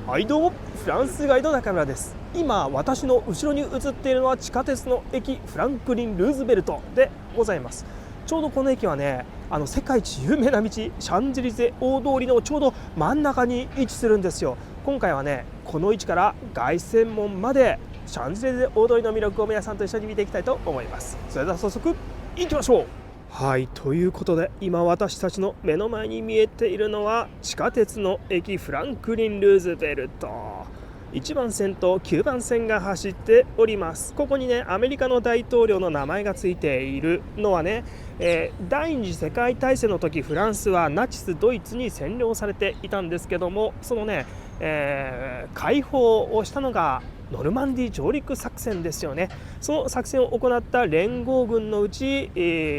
はいどうも、フランスガイド中村です。今私の後ろに映っているのは地下鉄の駅フランクリン・ルーズベルトでございます。ちょうどこの駅はね、世界一有名な道シャンゼリゼ大通りのちょうど真ん中に位置するんですよ。今回はね、この位置から凱旋門までシャンゼリゼ大通りの魅力を皆さんと一緒に見ていきたいと思います。それでは早速行きましょう。はい、ということで今私たちの目の前に見えているのは地下鉄の駅フランクリン・ルーズベルト。1番線と9番線が走っております。ここにね、アメリカの大統領の名前がついているのはね、第二次世界大戦の時フランスはナチスドイツに占領されていたんですけども、そのね、解放をしたのがノルマンディー上陸作戦ですよね。その作戦を行った連合軍のうち、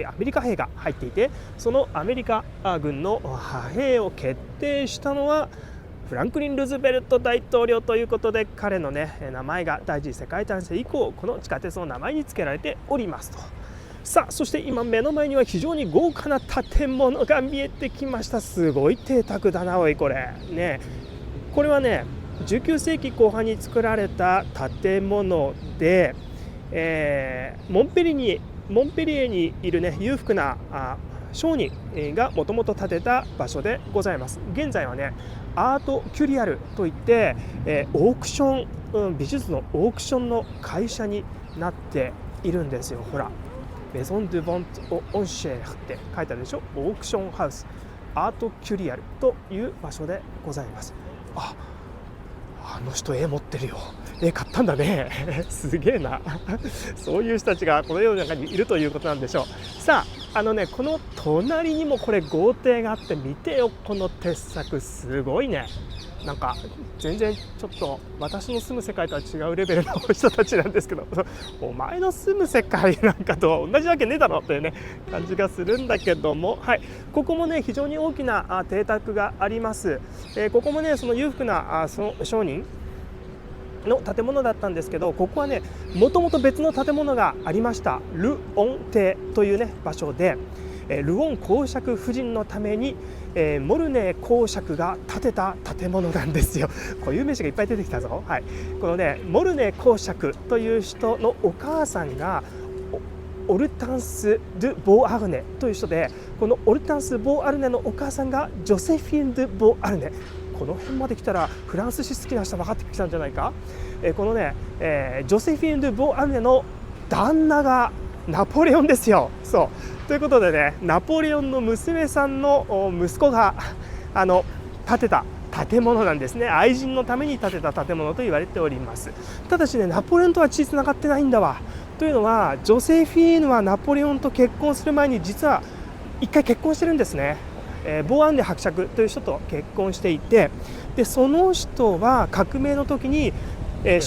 アメリカ兵が入っていて、そのアメリカ軍の派兵を決定したのはフランクリン・ルーズベルト大統領ということで、彼のね名前が第一次世界大戦以降この地下鉄の名前に付けられておりますと。さあ、そして今目の前には非常に豪華な建物が見えてきました。すごい邸宅だなおいこれね。これはね19世紀後半に作られた建物で、モンペリエにいるね裕福な商人がもともと建てた場所でございます。現在はねアートキュリアルといって、オークション、美術のオークションの会社になっているんですよ。ほら、メゾン・ドゥ・ボント・オンシェーって書いてあるでしょ。オークションハウスアートキュリアルという場所でございます。あの人絵持ってるよ。絵買ったんだねすげえなそういう人たちがこの世の中にいるということなんでしょう。さあ、この隣にもこれ豪邸があって、見てよこの鉄柵、すごいね。なんか全然ちょっと私の住む世界とは違うレベルの人たちなんですけど、お前の住む世界なんかと同じわけねえだろというね感じがするんだけども、はい、ここもね非常に大きな邸宅があります。ここもねその裕福なその商人の建物だったんですけど、ここはねもともと別の建物がありました。ル・オン邸というね場所で、ルオン公爵夫人のために、モルネー公爵が建てた建物なんですよ。固有名詞がいっぱい出てきたぞ。はい、このねモルネー公爵という人のお母さんがオルタンス・ドゥ・ボーアルネという人で、このオルタンス・ボーアルネのお母さんがジョセフィン・ドゥ・ボーアルネ。この辺まで来たらフランス史好きな人分かってきたんじゃないか。このね、ジョセフィン・ドゥ・ボーアルネの旦那がナポレオンですよ。そうということでね、ナポレオンの娘さんの息子が建てた建物なんですね。愛人のために建てた建物と言われております。ただしね、ナポレオンとは血つながってないんだわ。というのはジョセフィーヌはナポレオンと結婚する前に実は一回結婚してるんですね。ボーアンネ伯爵という人と結婚していて、でその人は革命の時に、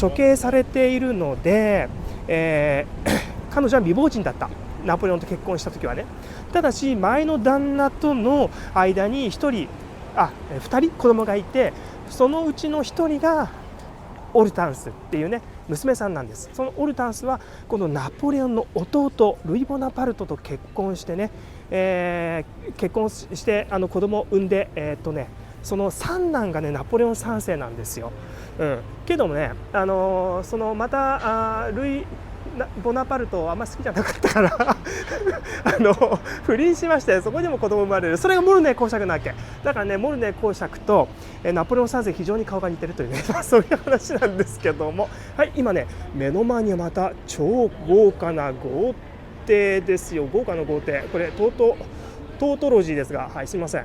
処刑されているので、彼女は未亡人だった。ナポレオンと結婚した時はね。ただし前の旦那との間に2人子供がいて、そのうちの1人がオルタンスっていうね娘さんなんです。そのオルタンスはこのナポレオンの弟ルイ・ボナパルトと結婚してね、結婚して子供を産んで、その三男がねナポレオン3世なんですよ。けどもね、そのまたルイ・ボナパルトあんまり好きじゃなかったから不倫しまして、そこにも子供生まれる。それがモルネー公爵なわけだからね、モルネー公爵とナポレオン3世非常に顔が似てるというねそういう話なんですけども、はい、今ね目の前にはまた超豪華な豪邸ですよ。豪華な豪邸、これトートロジーですが、はい、すいません。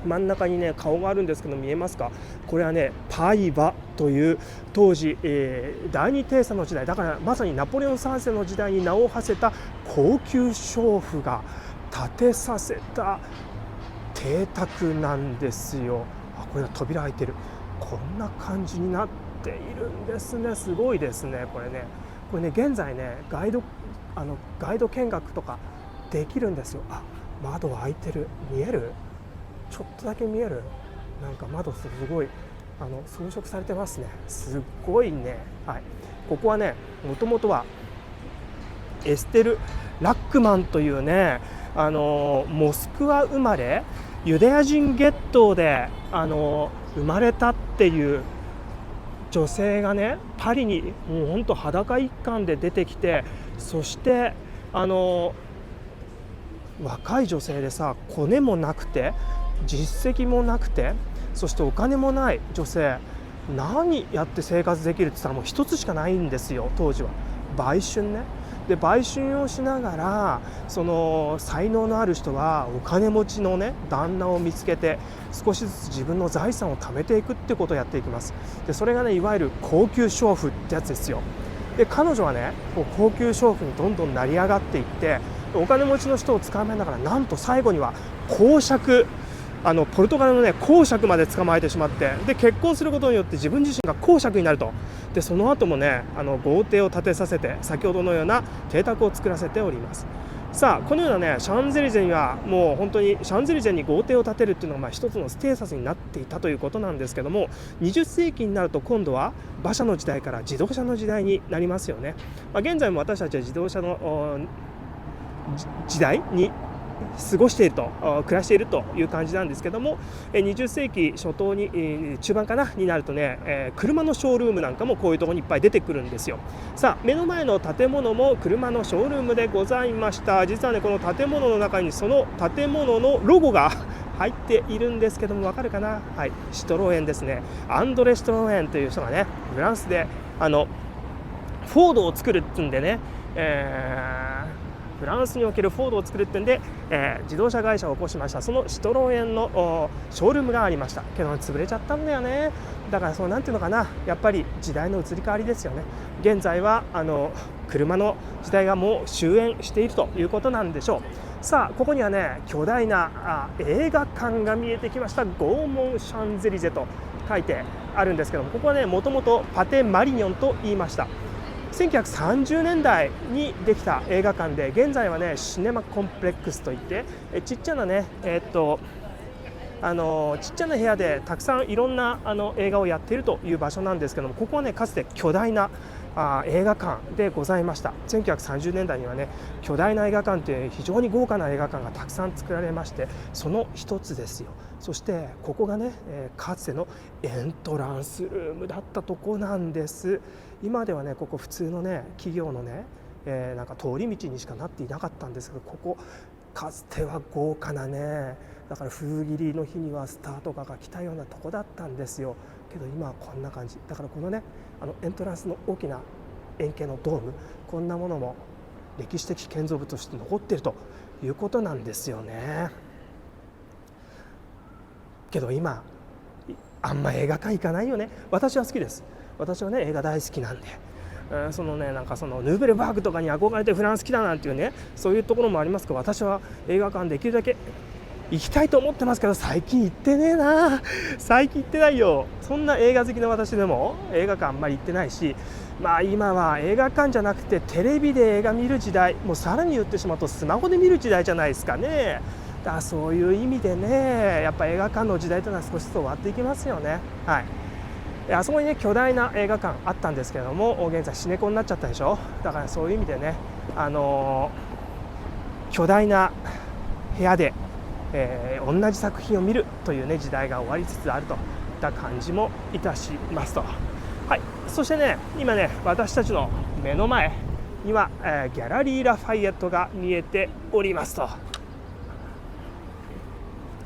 真ん中にね顔があるんですけど見えますか。これはねパイバという当時、第二帝佐の時代だから、まさにナポレオン3世の時代に名を馳せた高級娼婦が建てさせた邸宅なんですよ。これは扉開いてる。こんな感じになっているんですね。すごいですね。これね現在ねガイド見学とかできるんですよ。窓開いてる。見える？ちょっとだけ見える。なんか窓すごい装飾されてますね。すっごいね。はい、ここはねもともとはエステル・ラックマンというねモスクワ生まれユダヤ人ゲットーで生まれたっていう女性がね、パリにもうほんと裸一貫で出てきて、そして若い女性でさ、コネもなくて実績もなくて、そしてお金もない女性、何やって生活できるって言ったらもう一つしかないんですよ。当時は売春ね。で売春をしながら、その才能のある人はお金持ちのね旦那を見つけて、少しずつ自分の財産を貯めていくってことをやっていきます。でそれがね、いわゆる高級娼婦ってやつですよ。で彼女はね、こう高級娼婦にどんどん成り上がっていって、お金持ちの人を捕まえながら、なんと最後には公爵、ポルトガルのね公爵まで捕まえてしまって、で結婚することによって自分自身が公爵になると。でその後もね、豪邸を建てさせて、先ほどのような邸宅を作らせております。さあこのようなね、シャンゼリゼにはもう本当にシャンゼリゼに豪邸を建てるっていうのが一つのステータスになっていたということなんですけども、20世紀になると今度は馬車の時代から自動車の時代になりますよね。現在も私たちは自動車の時代に過ごしていると、暮らしているという感じなんですけども、20世紀初頭に、中盤かなになるとね、車のショールームなんかもこういうところにいっぱい出てくるんですよ。さあ目の前の建物も車のショールームでございました。実はね、この建物の中にその建物のロゴが入っているんですけども、わかるかな。はい、シトロエンですね。アンドレ・シトロエンという人がね、フランスでフォードを作るっていうんでね、フランスにおけるフォードを作るってんで、自動車会社を起こしました。そのシトロエンのショールームがありましたけど、潰れちゃったんだよね。だからそうなんていうのかな、やっぱり時代の移り変わりですよね。現在は車の時代がもう終焉しているということなんでしょう。さあここにはね、巨大な映画館が見えてきました。ゴーモンシャンゼリゼと書いてあるんですけども、ここはね、もともとパテ・マリニョンと言いました。1930年代にできた映画館で、現在はねシネマコンプレックスといって、ちっちゃなねちっちゃな部屋でたくさんいろんな映画をやっているという場所なんですけども、ここはねかつて巨大な映画館でございました。1930年代にはね、巨大な映画館という非常に豪華な映画館がたくさん作られまして、その一つですよ。そしてここがね、かつてのエントランスルームだったとこなんです。今ではね、ここ普通のね企業のね、なんか通り道にしかなっていなかったんですけど、ここかつては豪華なね、だから風切りの日にはスターとかが来たようなとこだったんですよ。けど今はこんな感じだから、このねエントランスの大きな円形のドーム、こんなものも歴史的建造物として残っているということなんですよね。けど今あんま映画館行かないよね。私は好きです。私はね映画大好きなんで、そのね、なんかそのヌーベルバーグとかに憧れてフランス来たなんていうね、そういうところもありますけど、私は映画館できるだけ行きたいと思ってますけど、最近行ってねえな。最近行ってないよ。そんな映画好きな私でも映画館あんまり行ってないし、今は映画館じゃなくてテレビで映画見る時代、もうさらに言ってしまうとスマホで見る時代じゃないですかね。だからそういう意味でね、やっぱ映画館の時代というのは少しずつ終わっていきますよね。はい。あそこにね巨大な映画館あったんですけれども、現在シネコンになっちゃったでしょ。だからそういう意味でね、巨大な部屋で、同じ作品を見るというね時代が終わりつつあるといった感じもいたしますと。はい。そしてね、今ね私たちの目の前には、ギャラリー・ラファイエットが見えておりますと。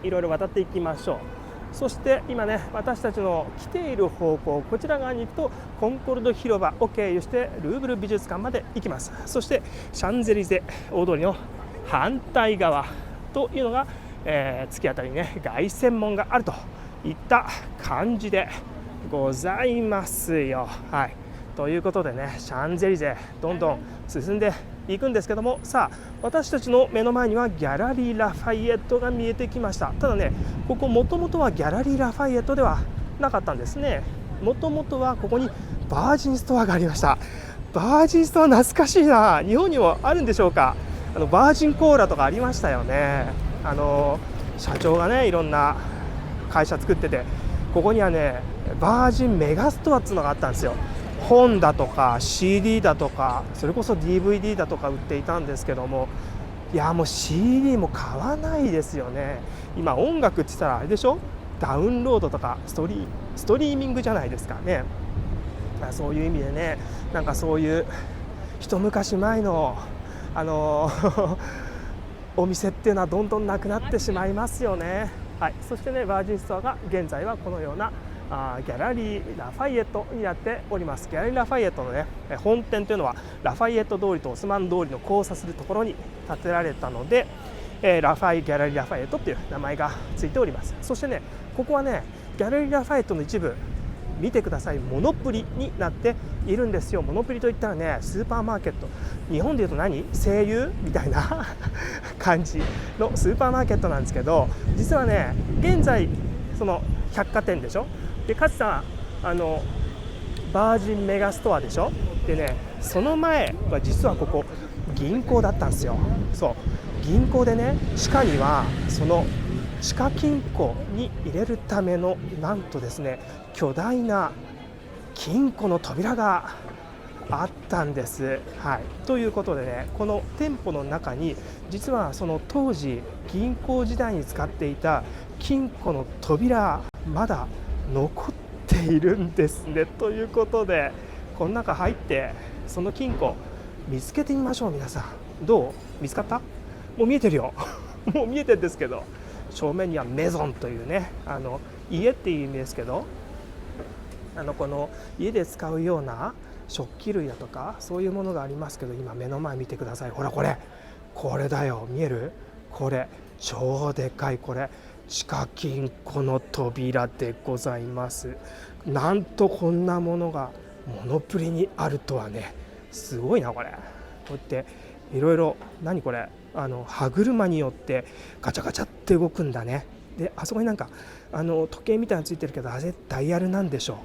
いろいろ渡っていきましょう。そして今ね私たちの来ている方向、こちら側に行くとコンコルド広場を経由してルーブル美術館まで行きます。そしてシャンゼリゼ大通りの反対側というのが、突き当たりにね凱旋門があるといった感じでございますよ。はい。ということでね、シャンゼリゼどんどん進んでいくんですけども、さあ私たちの目の前にはギャラリー・ラファイエットが見えてきました。ただね、ここもともとはギャラリー・ラファイエットではなかったんですね。もともとはここにバージンストアがありました。バージンストア懐かしいな。日本にもあるんでしょうか。バージンコーラとかありましたよね。社長がねいろんな会社作ってて、ここにはねバージンメガストアっていうのがあったんですよ。本だとか CD だとか、それこそ DVD だとか売っていたんですけども、いやもう CD も買わないですよね。今音楽って言ったらあれでしょ、ダウンロードとかストリーミングじゃないですかね。そういう意味でね、なんかそういう一昔前のお店っていうのはどんどんなくなってしまいますよね。はい、そしてね、バージンストアが現在はこのようなギャラリーラファイエットになっております。ギャラリーラファイエットのね本店というのはラファイエット通りとオスマン通りの交差するところに建てられたので、ギャラリーラファイエットという名前がついております。そしてね、ここはねギャラリーラファイエットの一部見てください、モノプリになっているんですよ。モノプリといったらね、スーパーマーケット、日本でいうと西友みたいな感じのスーパーマーケットなんですけど、実はね現在その百貨店でしょ、でかつてはバージンメガストアでしょ、でねその前は実はここ銀行だったんですよ。そう銀行でね、地下にはその地下金庫に入れるためのなんとですね巨大な金庫の扉があったんです。はい、ということでね、この店舗の中に実はその当時銀行時代に使っていた金庫の扉まだ残っているんですね。ということでこの中入ってその金庫見つけてみましょう。皆さんどう、見つかった？もう見えてるよもう見えてるんですけど、正面にはメゾンというね家っていう意味ですけど、この家で使うような食器類だとかそういうものがありますけど、今目の前見てください。ほらこれだよ、見える？これ超でかい、これ地下金庫の扉でございます。なんとこんなものがモノプリにあるとはね、すごいなこれ。こうやっていろいろ、何これ、歯車によってガチャガチャって動くんだね。であそこになんか時計みたいなのついてるけど、あれダイヤルなんでしょ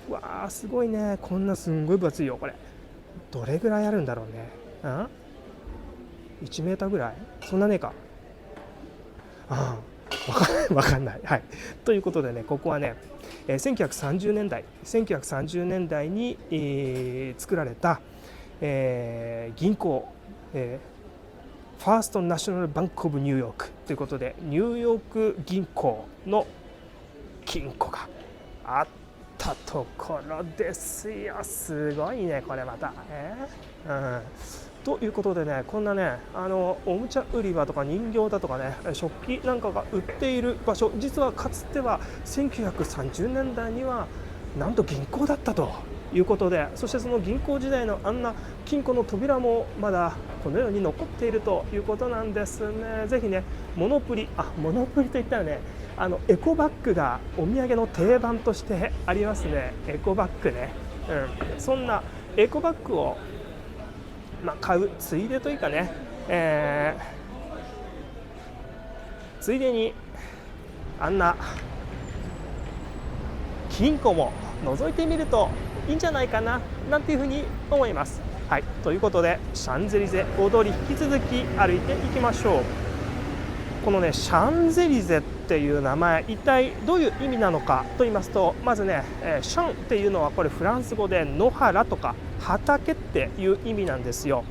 う。わーすごいね、こんなすんごい分厚いよこれ。どれぐらいあるんだろうね。1メーターぐらい、そんなねえか。わかんない。はい、ということでね、ここはね1930年代に、作られた、銀行、ファーストナショナルバンクオブニューヨークということで、ニューヨーク銀行の金庫があったところですよ。すごいねこれまた、ということでね、こんなねおもちゃ売り場とか人形だとかね食器なんかが売っている場所、実はかつては1930年代にはなんと銀行だったということで、そしてその銀行時代のあんな金庫の扉もまだこのように残っているということなんですね。ぜひねモノプリといったらねエコバッグがお土産の定番としてありますね。エコバッグね、そんなエコバッグを買うついでというかね、ついでにあんな金庫も覗いてみるといいんじゃないかななんていうふうに思います。はい、ということでシャンゼリゼ大通り引き続き歩いていきましょう。このねシャンゼリゼっていう名前、一体どういう意味なのかと言いますと、まずね、シャンっていうのはこれフランス語で野原とか畑っていう意味なんですよ。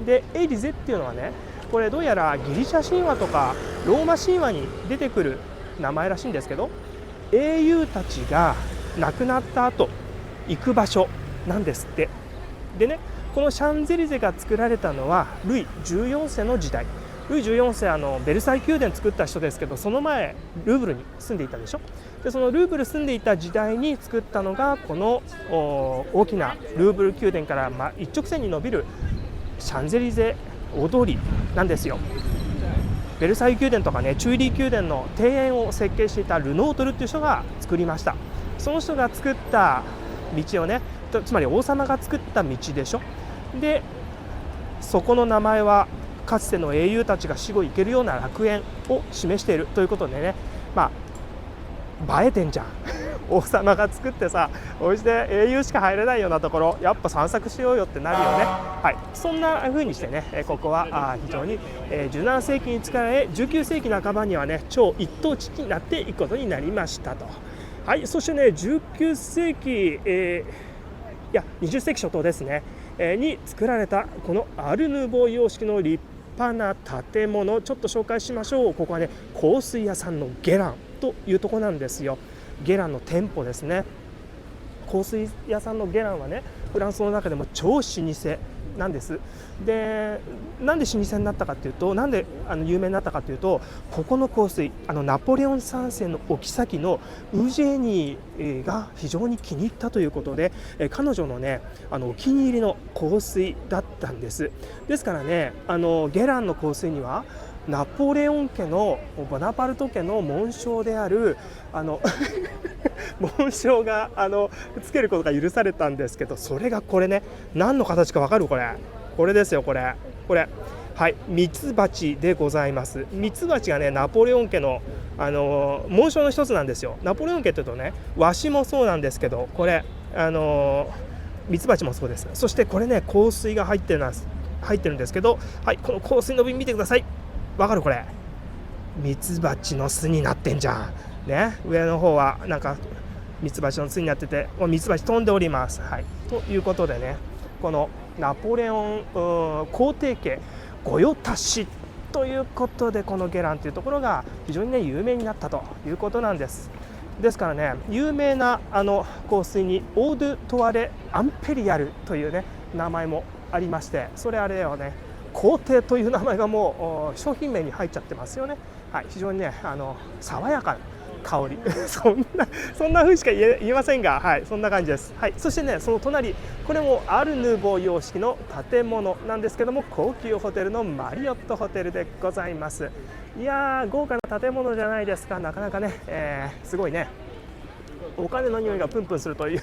でエリゼっていうのはね、これどうやらギリシャ神話とかローマ神話に出てくる名前らしいんですけど、英雄たちが亡くなった後行く場所なんですって。でね、このシャンゼリゼが作られたのはルイ14世の時代。ルイ14世ベルサイユ宮殿作った人ですけど、その前ルーブルに住んでいたでしょ。でそのルーブル住んでいた時代に作ったのがこの大きなルーブル宮殿から一直線に伸びるシャンゼリゼ大通りなんですよ。ベルサイユ宮殿とかね、チュイリー宮殿の庭園を設計していたルノートルっていう人が作りました。その人が作った道をね、つまり王様が作った道でしょ。でそこの名前はかつての英雄たちが死後行けるような楽園を示しているということでね、映えてんじゃん王様が作ってさ、おいして英雄しか入れないようなところ、やっぱ散策しようよってなるよね。はい、そんな風にしてね、ここは非常に17世紀に作られ、19世紀半ばにはね超一等地になっていくことになりましたと。はい、そしてね19世紀、20世紀初頭ですね、に作られたこのアルヌーボー様式の立派な建物、ちょっと紹介しましょう。ここはね香水屋さんのゲランというところなんですよ。ゲランの店舗ですね。香水屋さんのゲランはね、フランスの中でも超老舗なんです。で、なんで老舗になったかというと、なんで有名になったかというと、ここの香水、ナポレオン3世のお妃のウジェーニーが非常に気に入ったということで、彼女のね、お気に入りの香水だったんです。ですからね、ゲランの香水にはナポレオン家のボナパルト家の紋章である紋章がつけることが許されたんですけど、それがこれね、何の形か分かる？これですよ。これはい、ミツバチでございます。ミツバチがね、ナポレオン家の、紋章の一つなんですよ。ナポレオン家というとね、ワシもそうなんですけど、これミツバチもそうです。そしてこれね、香水が入ってるんですけど、はい、この香水の瓶見てください。わかる？これミツバチの巣になってんじゃんね。上の方はなんかミツバチの巣になってて、ミツバチ飛んでおります。はい、ということでね、このナポレオン皇帝家御用達ということで、このゲランというところが非常にね有名になったということなんです。ですからね、有名な香水にオードゥトワレアンペリアルというね名前もありまして、それあれはね、皇帝という名前がもう商品名に入っちゃってますよね。はい、非常にね爽やかな香りそんな風しか言えませんが、はい、そんな感じです。はい、そしてね、その隣、これもアルヌーボー様式の建物なんですけども、高級ホテルのマリオットホテルでございます。いやー、豪華な建物じゃないですか。なかなかね、すごいね、お金の匂いがプンプンするという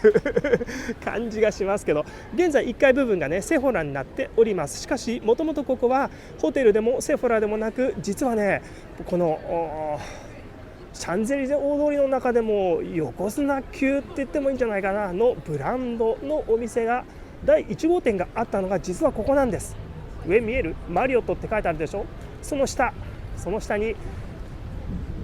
感じがしますけど、現在1階部分がねセフォラになっております。しかしもともとここはホテルでもセフォラでもなく、実はね、このシャンゼリゼ大通りの中でも横綱級って言ってもいいんじゃないかなのブランドのお店が、第1号店があったのが実はここなんです。上見える？マリオットって書いてあるでしょ。その下に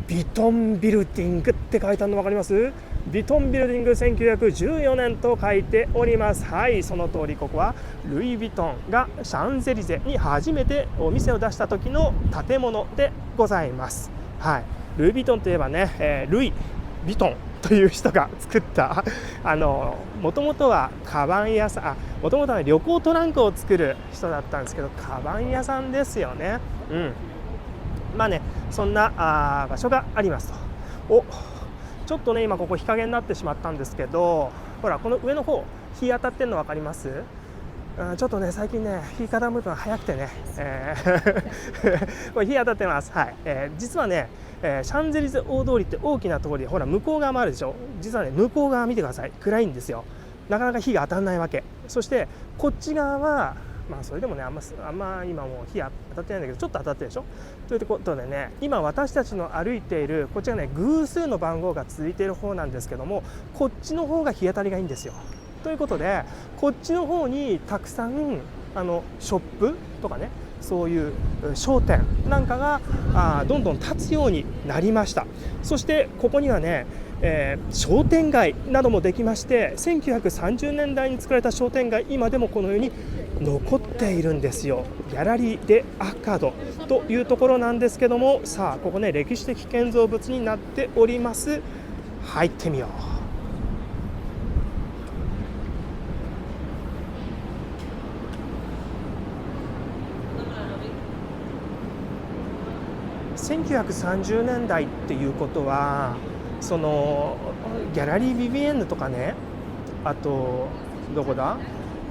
ビトンビルディングって書いてあるの分かります？ビトンビルディング1914年と書いております。はい、その通り、ここはルイ・ヴィトンがシャンゼリゼに初めてお店を出した時の建物でございます。はい、ルイ・ヴィトンといえばね、ルイ・ヴィトンという人が作ったもともとはカバン屋さん、もともとは旅行トランクを作る人だったんですけど、カバン屋さんですよね。まあね、そんな場所がありますと。ちょっとね、今ここ日陰になってしまったんですけど、ほらこの上の方日当たってるの分かります？ちょっとね最近ね日傾むのが早くてね、これ日当たってます。はい、実はね、シャンゼリゼ大通りって大きな通りで、ほら向こう側もあるでしょ。実はね、向こう側見てください。暗いんですよ。なかなか日が当たらないわけ。そしてこっち側はまあそれでもね、あんま今もう日当たってないんだけど、ちょっと当たってるでしょ。ということでね、今私たちの歩いているこっちがね、偶数の番号が続いている方なんですけども、こっちの方が日当たりがいいんですよ。ということで、こっちの方にたくさんショップとかね、そういう商店なんかがどんどん建つようになりました。そしてここにはね、商店街などもできまして、1930年代に作られた商店街、今でもこのように残っているんですよ。ギャラリー・デ・アカドというところなんですけども、さあここね、歴史的建造物になっております。入ってみよう。1930年代っていうことは、そのギャラリー・ビビエンヌとかね、あとどこだ、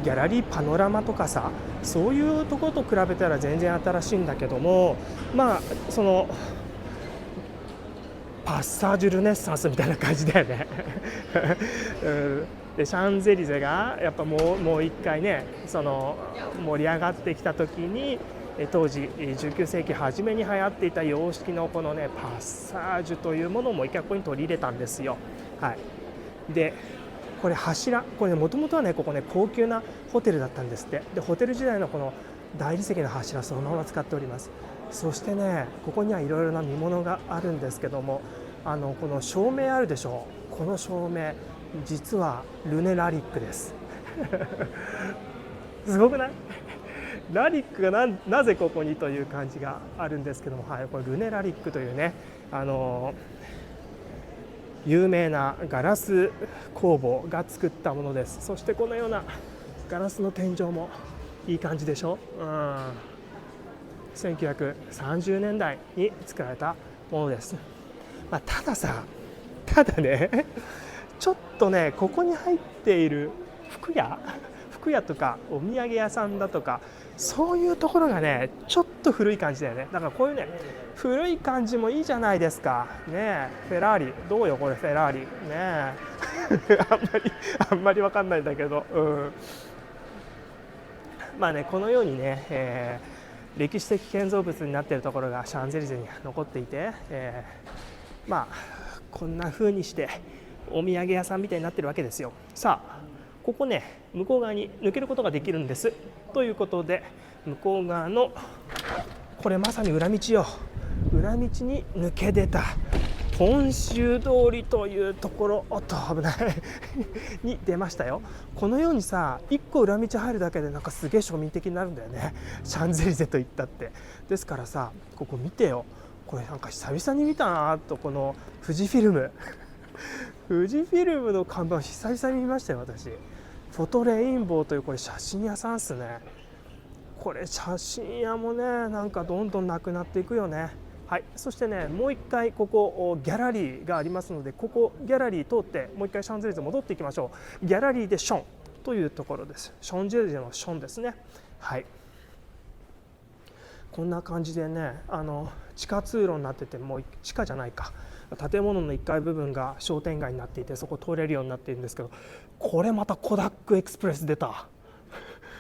ギャラリー・パノラマとかさ、そういうところと比べたら全然新しいんだけども、まあそのパッサージュ・ルネッサンスみたいな感じだよねでシャンゼリゼがやっぱもう一回ね、その盛り上がってきた時に、当時19世紀初めに流行っていた様式のこのねパッサージュというものをもう一回ここに取り入れたんですよ。はい、でこれ柱、これもともとはね、ここね高級なホテルだったんですって。でホテル時代のこの大理石の柱そのまま使っております。そしてね、ここにはいろいろな見物があるんですけども、この照明あるでしょう。この照明実はルネ・ラリックですすごくない？ラリックがなぜここにという感じがあるんですけども、はい、これルネ・ラリックというね、有名なガラス工房が作ったものです。そしてこのようなガラスの天井もいい感じでしょ。1930年代に作られたものです。ただねちょっとね、ここに入っている服屋とかお土産屋さんだとか、そういうところがねちょっと古い感じだよね。だからこういうね古い感じもいいじゃないですかね。フェラーリどうよ、これフェラーリねあんまり分かんないんだけど、このようにね、歴史的建造物になっているところがシャンゼリゼに残っていて、こんな風にしてお土産屋さんみたいになってるわけですよ。さあここね向こう側に抜けることができるんです。ということで向こう側のこれまさに裏道よ、裏道に抜け出た本州通りというところ、おっと危ないに出ましたよ。このようにさ1個裏道入るだけでなんかすげえ庶民的になるんだよね、シャンゼリゼといったって。ですからさここ見てよ、これなんか久々に見たなと、この富士フィルム富士フィルムの看板久々に見ましたよ私。フォトレインボーというこれ写真屋さんっすね。これ写真屋もねなんかどんどんなくなっていくよね。はい、そしてねもう一回ここギャラリーがありますので、ここギャラリー通ってもう一回シャンゼリゼ戻っていきましょう。ギャラリーでションというところです。シャンゼリゼのションですね。はい、こんな感じでね地下通路になってて、もう地下じゃないか、建物の1階部分が商店街になっていてそこ通れるようになっているんですけど、これまたコダックエクスプレス出た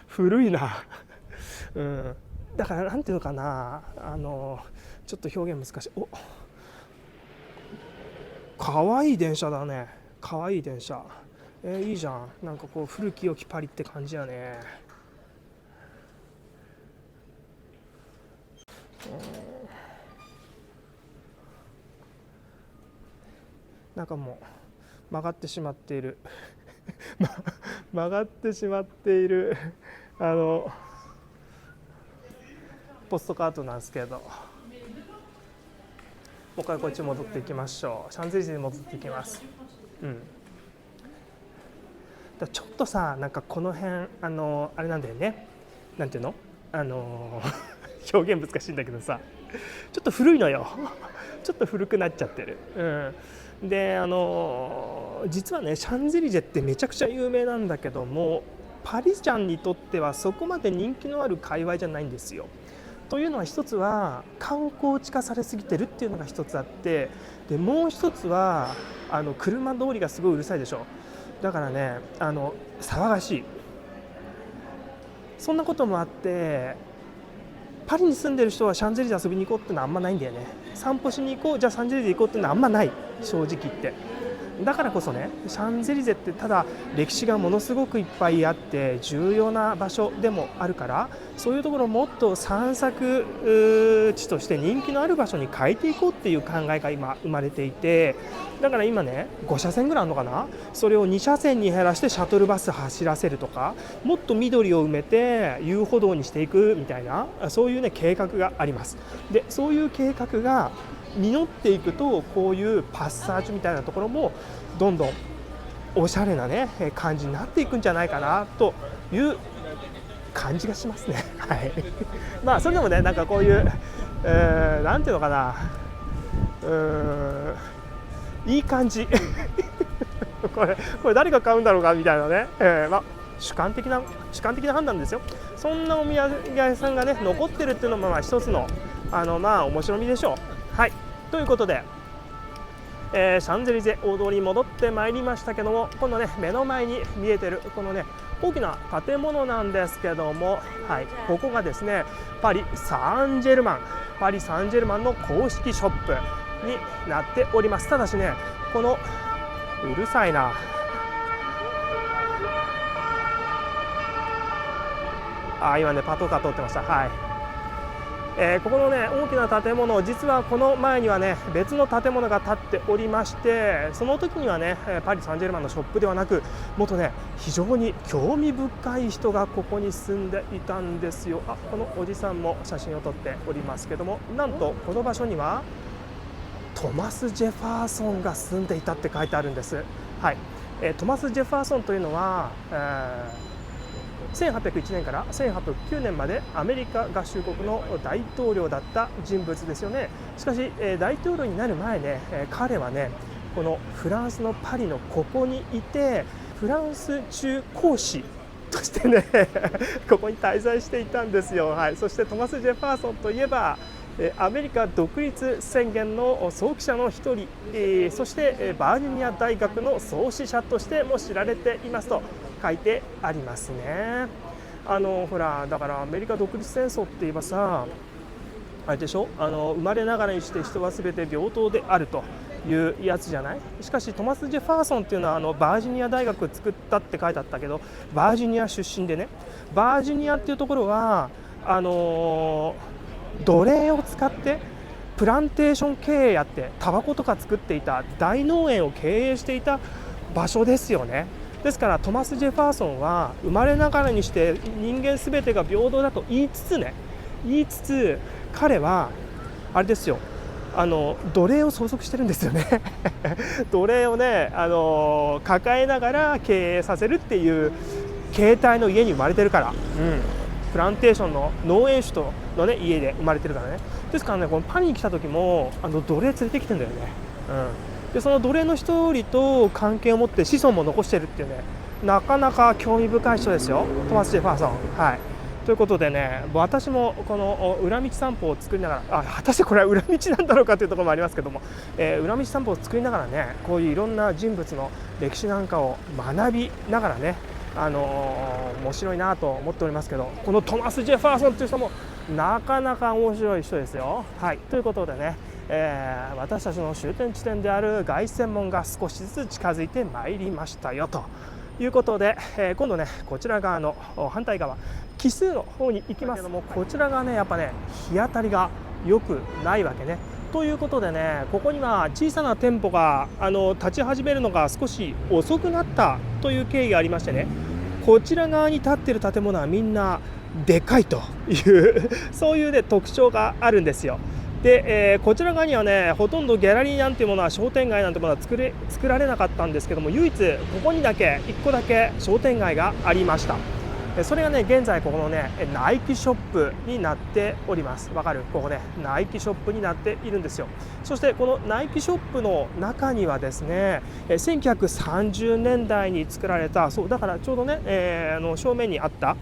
古いなだからなんていうのかな、ちょっと表現難しい。かわいい電車だね、かわいい電車、いいじゃん、なんかこう古き良きパリって感じやね。なんかもう曲がってしまっている曲がってしまっているポストカートなんですけど、もう一回こっち戻っていきましょう。シャンゼリゼに戻っていきます。だちょっとさなんかこの辺あれなんだよね、なんていうの表現難しいんだけどさ、ちょっと古いのよちょっと古くなっちゃってる。で実はねシャンゼリゼってめちゃくちゃ有名なんだけども、パリジャンにとってはそこまで人気のある界隈じゃないんですよ。というのは一つは観光地化されすぎてるっていうのが一つあって、でもう一つは車通りがすごいうるさいでしょ。だからね騒がしい。そんなこともあってパリに住んでる人はシャンゼリゼ遊びに行こうってのはあんまないんだよね。散歩しに行こう、じゃあシャンゼリゼ行こうってのはあんまない、正直言って。だからこそねシャンゼリゼってただ歴史がものすごくいっぱいあって重要な場所でもあるから、そういうところをもっと散策地として人気のある場所に変えていこうっていう考えが今生まれていて、だから今ね5車線ぐらいあるのかな、それを2車線に減らしてシャトルバス走らせるとか、もっと緑を埋めて遊歩道にしていくみたいな、そういうね計画があります。でそういう計画が実っていくと、こういうパッサージュみたいなところもどんどんおしゃれなね感じになっていくんじゃないかなという感じがしますね。はい、それでもねなんかこういう、なんていうのかな、いい感じこれ誰が買うんだろうかみたいなね、主観的な判断ですよ。そんなお土産屋さんがね残ってるっていうのも一つの面白みでしょう。はい、ということで、シャンゼリゼ大通りに戻ってまいりましたけども、今度ね目の前に見えてるこのね大きな建物なんですけども、はい、ここがですねパリ・サンジェルマンの公式ショップになっております。ただしねこのうるさいな今ねパトカー通ってました。はい、ここのね大きな建物、実はこの前にはね別の建物が建っておりまして、その時にはねパリ・サンジェルマンのショップではなく、もっとね非常に興味深い人がここに住んでいたんですよ。このおじさんも写真を撮っておりますけども、なんとこの場所にはトマス・ジェファーソンが住んでいたって書いてあるんです。はい、トマス・ジェファーソンというのは、1801年から1809年までアメリカ合衆国の大統領だった人物ですよね。しかし、大統領になる前ね、彼はねこのフランスのパリのここにいて、フランス中公使としてねここに滞在していたんですよ。はい、そしてトマス・ジェファーソンといえばアメリカ独立宣言の創期者の一人、そしてバージニア大学の創始者としても知られていますと書いてありますね。ほらだからアメリカ独立戦争って言えばさ、あれでしょ、生まれながらにして人は全て平等であるというやつじゃない。しかしトマス・ジェファーソンっていうのはバージニア大学作ったって書いてあったけど、バージニア出身でね、バージニアっていうところは奴隷を使ってプランテーション経営やってタバコとか作っていた大農園を経営していた場所ですよね。ですからトマス・ジェファーソンは生まれながらにして人間すべてが平等だと言いつつ彼はあれですよ、奴隷を相続してるんですよね奴隷をね、抱えながら経営させるっていう形態の家に生まれてるから、プランテーションの農園主との、ね、家で生まれてるからね。ですからね、このパリに来た時も奴隷連れてきてんだよね。でその奴隷の一人と関係を持って子孫も残してるっていうね、なかなか興味深い人ですよ、トマス・ジェファーソン。はい、ということでね、私もこの裏道散歩を作りながら、果たしてこれは裏道なんだろうかというところもありますけども、裏道散歩を作りながらね、こういういろんな人物の歴史なんかを学びながらね、面白いなと思っておりますけど、このトマス・ジェファーソンという人もなかなか面白い人ですよ。はい、ということでね、私たちの終点地点である凱旋門が少しずつ近づいてまいりましたよということで、今度ねこちら側の反対側奇数の方に行きますけども、こちら側ねやっぱね日当たりが良くないわけね。ということでね、ここには小さな店舗が立ち始めるのが少し遅くなったという経緯がありましてね、こちら側に建っている建物はみんなでかいというそういう、ね、特徴があるんですよ。で、こちら側にはねほとんどギャラリーなんていうものは商店街なんてものは作られなかったんですけども、唯一ここにだけ1個だけ商店街がありました。それがね現在ここのねナイキショップになっております。わかる？ここねナイキショップになっているんですよ。そしてこのナイキショップの中にはですね1930年代に作られた、そうだからちょうどね、正面にあった、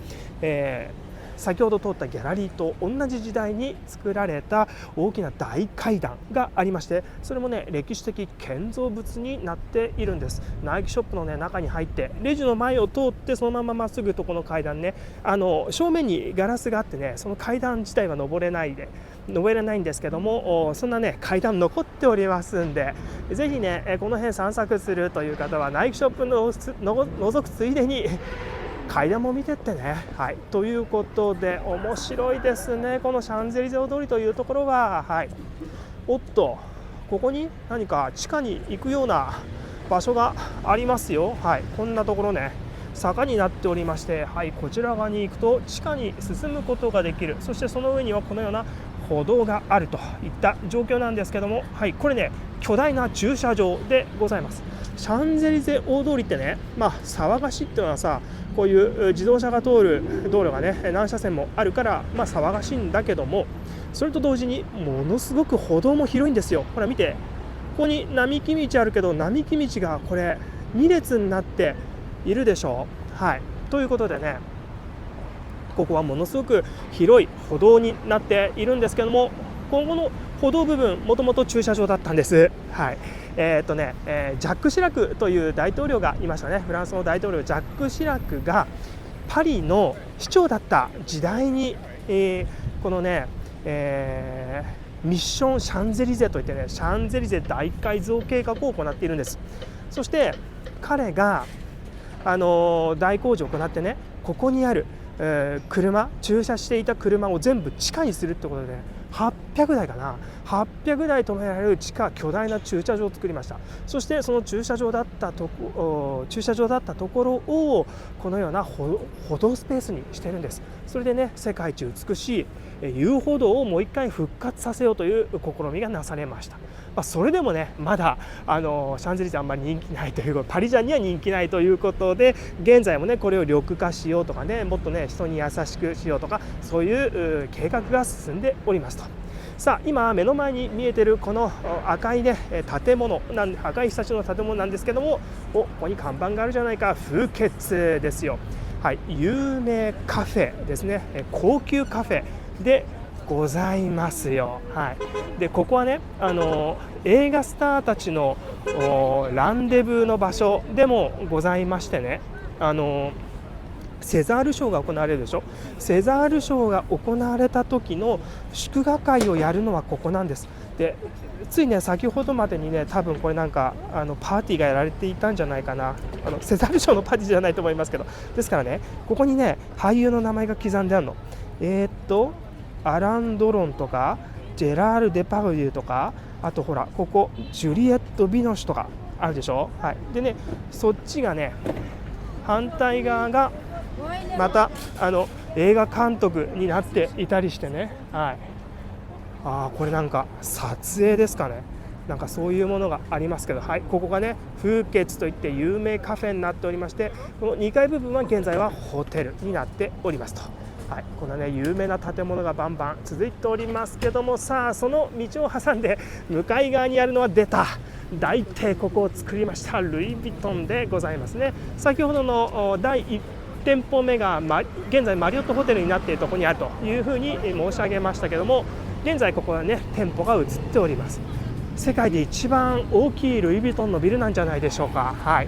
先ほど通ったギャラリーと同じ時代に作られた大きな大階段がありまして、それもね歴史的建造物になっているんです。ナイキショップの、ね、中に入ってレジの前を通ってそのまままっすぐとこの階段ね、正面にガラスがあってね、その階段自体は登れないんですけども、そんなね階段残っておりますんで、ぜひねこの辺散策するという方はナイキショップの覗くついでに階段も見てってね。はい、ということで面白いですね、このシャンゼリゼ通りというところは。はい、おっとここに何か地下に行くような場所がありますよ。はい、こんなところね坂になっておりまして、はい、こちら側に行くと地下に進むことができる。そしてその上にはこのような歩道があるといった状況なんですけども、はい、これね巨大な駐車場でございます。シャンゼリゼ大通りってね、騒がしいっていうのはさ、こういう自動車が通る道路がね何車線もあるから、騒がしいんだけども、それと同時にものすごく歩道も広いんですよ。ほら見て、ここに並木道あるけど、並木道がこれ2列になっているでしょう。はい、ということでね、ここはものすごく広い歩道になっているんですけども、今後の歩道部分もともと駐車場だったんです。はい、ジャック・シラクという大統領がいましたね。フランスの大統領ジャック・シラクがパリの市長だった時代に、このね、ミッションシャンゼリゼといってね、シャンゼリゼ大改造計画を行っているんです。そして彼が大工事を行ってね、ここにある駐車していた車を全部地下にするってことで、800台かな、800台止められる地下巨大な駐車場を作りました。そしてその駐車場だったところをこのような歩道スペースにしているんです。それでね、世界一美しい遊歩道をもう一回復活させようという試みがなされました。それでもねまだシャンゼリゼあんまり人気ないという、パリジャンには人気ないということで、現在もねこれを緑化しようとかね、もっとね人に優しくしようとか、そういう計画が進んでおりますと。さあ今目の前に見えてるこの赤いね建物赤いひさしの建物なんですけども、ここに看板があるじゃないか、フーケッツですよ。はい、有名カフェですね、高級カフェでございますよ。はい、でここはね映画スターたちのランデブーの場所でもございましてね、セザール賞が行われるでしょ。セザール賞が行われた時の祝賀会をやるのはここなんです。でついね先ほどまでにね多分これなんかパーティーがやられていたんじゃないかな、セザール賞のパーティーじゃないと思いますけど、ですからねここにね俳優の名前が刻んであるの。アラン・ドロンとかジェラール・デパウデュとか、あとほらここジュリエット・ビノシュとかあるでしょ。はい、でねそっちがね反対側がまた映画監督になっていたりしてね、はい、これなんか撮影ですかね、なんかそういうものがありますけど、はい、ここがねフーケッツといって有名カフェになっておりまして、この2階部分は現在はホテルになっておりますと。はい、このね有名な建物がバンバン続いておりますけども、さあその道を挟んで向かい側にあるのは出た大帝国を作りましたルイ・ヴィトンでございますね。先ほどの第1店舗目が、現在マリオットホテルになっているところにあるというふうに申し上げましたけども、現在ここはね店舗が移っております。世界で一番大きいルイ・ヴィトンのビルなんじゃないでしょうか。はい、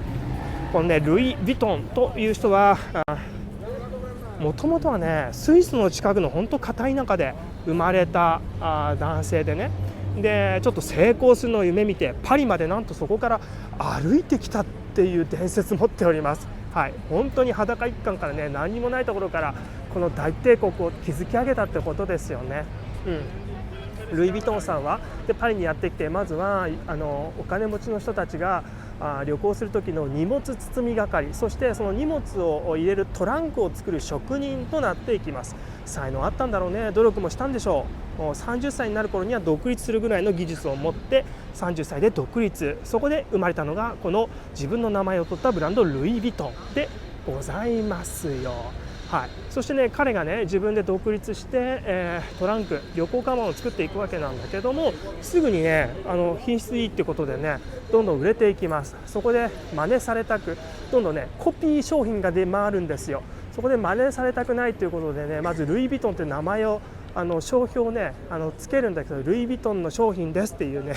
このねルイ・ヴィトンという人はもともとはねスイスの近くの本当片田舎で生まれた男性でね、でちょっと成功するのを夢見てパリまでなんとそこから歩いてきたっていう伝説持っております。はい、本当に裸一貫からね何もないところからこの大帝国を築き上げたってことですよね。ルイ・ヴィトンさんはでパリにやってきて、まずはお金持ちの人たちが旅行する時の荷物包み係、そしてその荷物を入れるトランクを作る職人となっていきます。才能あったんだろうね、努力もしたんでしょう。30歳になる頃には独立するぐらいの技術を持って30歳で独立、そこで生まれたのがこの自分の名前を取ったブランドルイ・ヴィトンでございますよ。はい、そしてね彼がね自分で独立して、トランク旅行カバンを作っていくわけなんだけども、すぐにね品質いいってことでねどんどん売れていきます。そこで真似されたくどんどんねコピー商品が出回るんですよ。そこで真似されたくないということでね、まずルイ・ヴィトンという名前を商標をねつけるんだけど、ルイ・ヴィトンの商品ですっていうね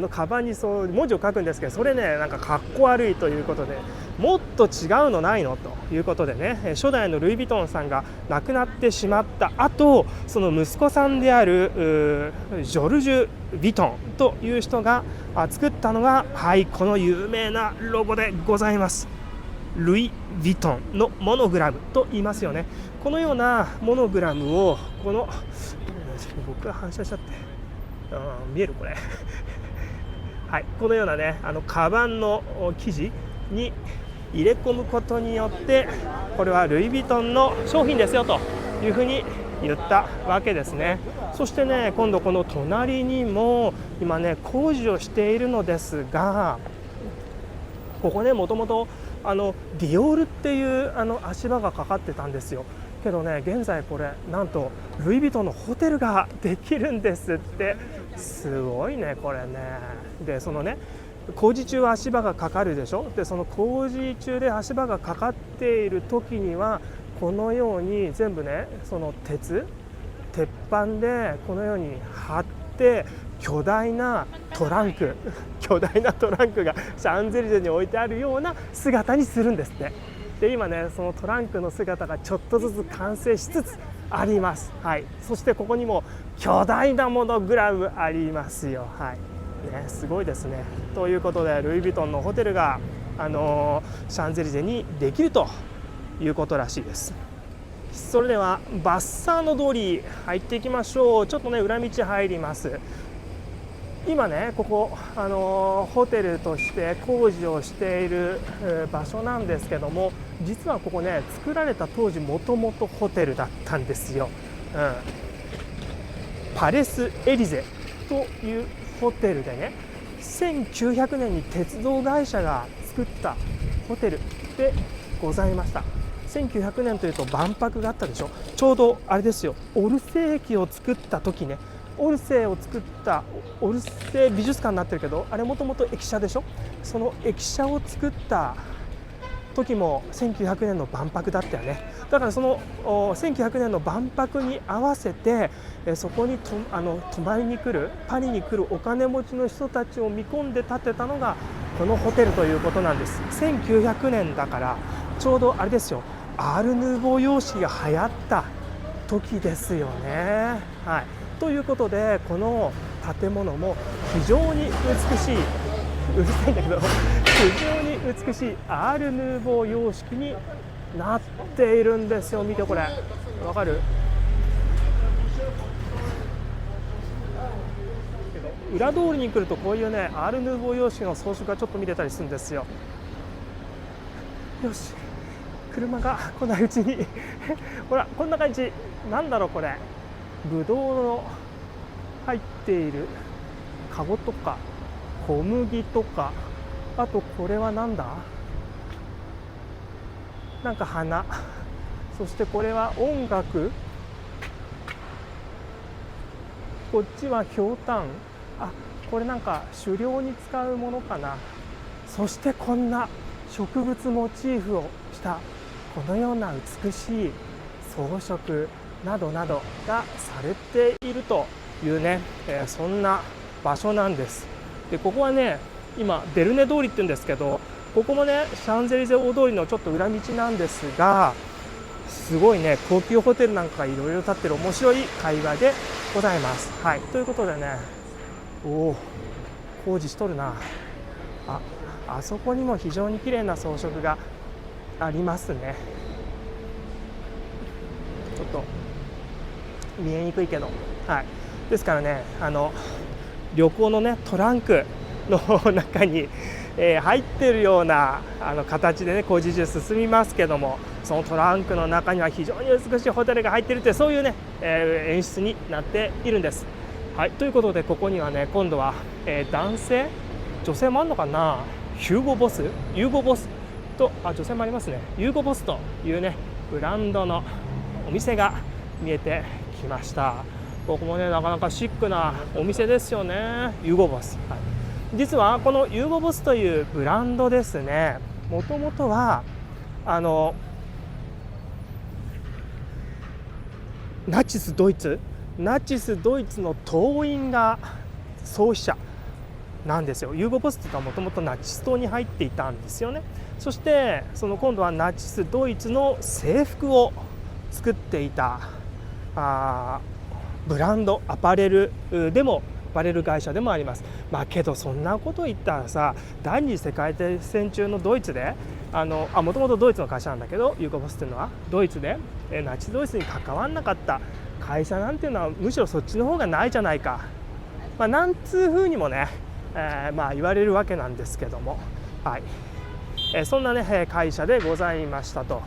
カバンにそう文字を書くんですけど、それねなんかかっこ悪いということで、もっと違うのないのということでね、初代のルイ・ヴィトンさんが亡くなってしまった後、その息子さんであるジョルジュ・ヴィトンという人が作ったのが、はい、この有名なロゴでございます。ルイ・ヴィトンのモノグラムと言いますよね。このようなモノグラムを僕が反射しちゃって見えるこれはい、このようなねカバンの生地に入れ込むことによって、これはルイ・ヴィトンの商品ですよというふうに言ったわけですね。そしてね今度この隣にも今ね工事をしているのですが、ここねもともとディオールっていう足場がかかってたんですよ。けどね現在これなんとルイ・ヴィトンのホテルができるんですって。すごいねこれね。でそのね工事中は足場がかかるでしょ。でその工事中で足場がかかっている時にはこのように全部ねその鉄板でこのように張って巨大なトランクがシャンゼリゼに置いてあるような姿にするんですって。で今ねそのトランクの姿がちょっとずつ完成しつつあります。はい、そしてここにも巨大なモノグラムありますよ。はいね、すごいですね。ということでルイ・ヴィトンのホテルが、シャンゼリゼにできるということらしいです。それではバッサーノ通り入っていきましょう。ちょっとね裏道入ります。今ねここ、ホテルとして工事をしている場所なんですけども、実はここね作られた当時もともとホテルだったんですよ。パレスエリゼというホテルでね、1900年に鉄道会社が作ったホテルでございました。1900年というと万博があったでしょ。ちょうどあれですよ、オルセー駅を作った時ね、オルセーを作ったオルセー美術館になってるけど、あれもともと駅舎でしょ。その駅舎を作った時も1900年の万博だったよね。だからその1900年の万博に合わせてそこに泊まりに来る、パリに来るお金持ちの人たちを見込んで建てたのがこのホテルということなんです。1900年だからちょうどあれですよ、アール・ヌーボー様式が流行った時ですよね。はい、ということでこの建物も非常に美しい、うるさいんだけど非常に美しいアール・ヌーボー様式になっているんですよ。見てこれ、わかる？裏通りに来るとこういうねアール・ヌーボー様式の装飾がちょっと見れたりするんですよ。よし、車が来ないうちにほらこんな感じ。なんだろうこれ、ぶどうの入っているカゴとか小麦とか、あとこれはなんだ、なんか花、そしてこれは音楽、こっちはひょうたん、あ、これなんか狩猟に使うものかな。そしてこんな植物モチーフをしたこのような美しい装飾などなどがされているというね、そんな場所なんです。でここはね、今デルネ通りって言うんですけど、ここもねシャンゼリゼ大通りのちょっと裏道なんですが、すごいね高級ホテルなんかいろいろ建ってる面白い海岸でございます。はい、ということでね、おお工事しとるな。あそこにも非常に綺麗な装飾がありますね。ちょっと見えにくいけど、はい、ですからね、旅行のねトランクの中に、入ってるような形でね工事中進みますけども、そのトランクの中には非常に美しいホテルが入っているという、そういうね、演出になっているんです。はい、ということでここにはね今度は、男性女性もあるのかな、ユーゴボスと、女性もありますね、ユーゴボスというねブランドのお店が見えてきました。ここもねなかなかシックなお店ですよね、ユーゴボス。はい、実はこのユーゴボスというブランドですね、もともとはナチスドイツの党員が創始者なんですよ。ユーゴボスというのはもともとナチス党に入っていたんですよね。そして今度はナチスドイツの制服を作っていたブランド、アパレル会社でもあります。けどそんなこと言ったらさ、第二次世界大戦中のドイツでもともとドイツの会社なんだけど、ユーゴボスというのはドイツでナチスドイツに関わらなかった会社なんていうのはむしろそっちの方がないじゃないか、なんつうふうにもね、言われるわけなんですけども、はい、そんなね会社でございましたと。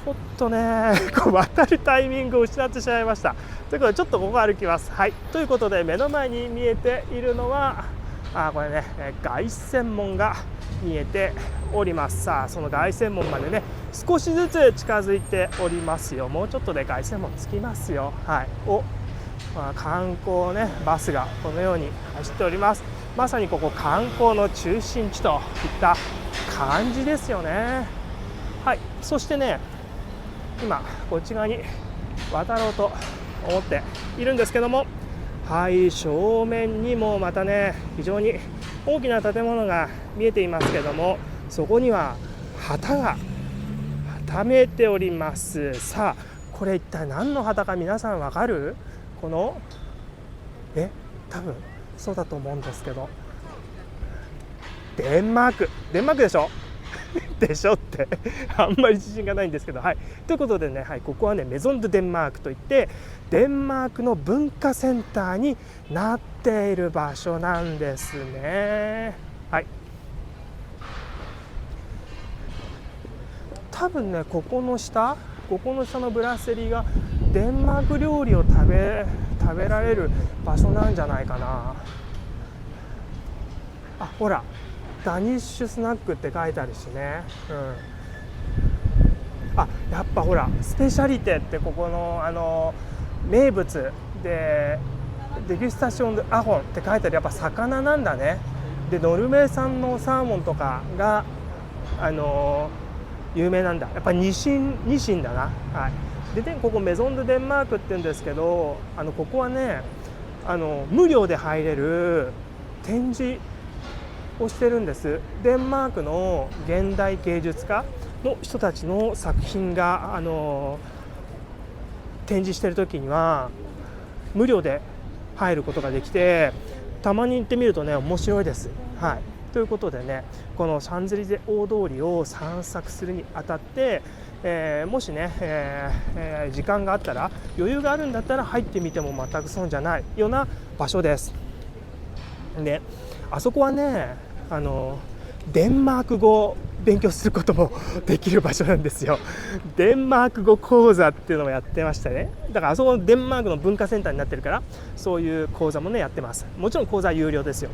ちょっとね渡るタイミングを失ってしまいました。ということでちょっとここ歩きます。はい、ということで目の前に見えているのはこれね凱旋門が見えております。さあその凱旋門までね少しずつ近づいておりますよ。もうちょっとで凱旋門着きますよ。はい、観光ねバスがこのように走っております。まさにここ観光の中心地といった感じですよね。はい、そしてね今こっち側に渡ろうと思っているんですけども、はい、正面にもまたね非常に大きな建物が見えていますけども、そこには旗がはためております。さあこれ一体何の旗か皆さんわかる？この多分そうだと思うんですけど、デンマークでしょでしょってあんまり自信がないんですけど、はい、ということでね、はい、ここはねメゾン・ドゥ・デンマークといってデンマークの文化センターになっている場所なんですね。はい、多分ねここの下のブラッセリーがデンマーク料理を食べられる場所なんじゃないかな。ほらダニッシュスナックって書いてあるしね、やっぱほらスペシャリテってここの名物でデギュスタション・ド・アホンって書いてある。やっぱ魚なんだね。でノルウェー産のサーモンとかが有名なんだ。やっぱニシンだな。でね、ここメゾン・ド・デンマークって言うんですけど、ここはね無料で入れる展示をしてるんです。デンマークの現代芸術家の人たちの作品が展示してる時には無料で入ることができて、たまに行ってみるとね面白いです。ということでね、このシャンゼリゼ大通りを散策するにあたって、もしね、時間があったら、余裕があるんだったら入ってみても全く損じゃないような場所です。であそこはねデンマーク語を勉強することもできる場所なんですよ。デンマーク語講座っていうのもやってましたね。だからあそこデンマークの文化センターになってるから、そういう講座もねやってます。もちろん講座は有料ですよ。